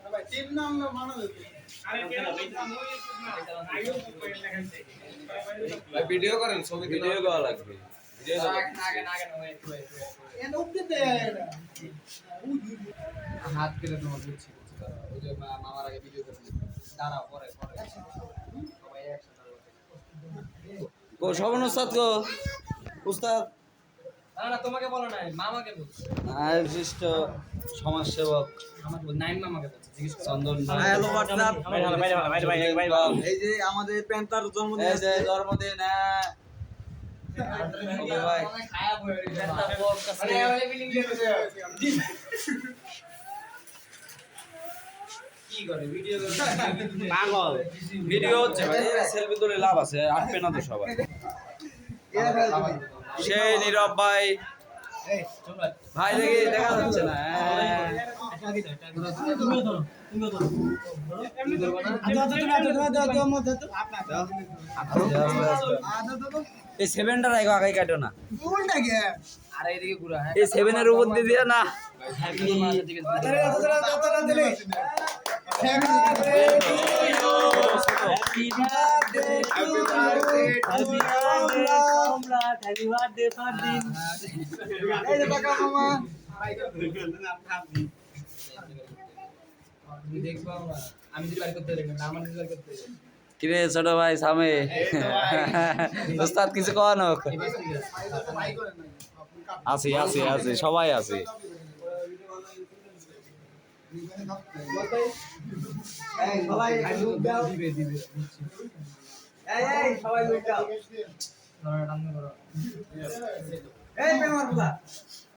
ভাই টিম নাম না মানা যাবে আরে কেন ভাই ভিডিও করেন ছবি ভিডিও করা লাগবে ভিডিও আগে এন উঠতে দে হাত কেটে তোমার বুঝছি ওই যে মামার আগে ভিডিও করে দাঁড়াও পরে সবাই একসাথে কো শোভন উস্তাদ কো উস্তাদ না তোমাকে বলো নাই মামাকে বলছি আর বিশিষ্ট সমাজসেবক আমাকে বল নাইন মামাকে বলছি জিজ্ঞেস করো চন্দন হ্যালো হোয়াটসঅ্যাপ ভাই এই যে আমাদের প্যান্টার জন্মদিন এই যে জন্মদিন ওকে ভাই খায়া বই কি করে ভিডিও করে পাগল ভিডিও হচ্ছে ভাই সেলফি তুলে লাভ আছে আটবে না তো সবাই সেই নীরব ভাই ভাই দেখি দেখা যাচ্ছে না এই সেভেনটার আগে কাটো না আরে এদিকে ঘুরা হ্যাঁ এই সেভেনের উপর দিয়ে দিয়ে না আমি যদি বাড়ি করতে পারি না আমার যদি বাড়ি করতে পারি কিরে ছোট ভাই সামে উস্তাদ কিছু কন আছি আছি আছি সবাই আছি দিবে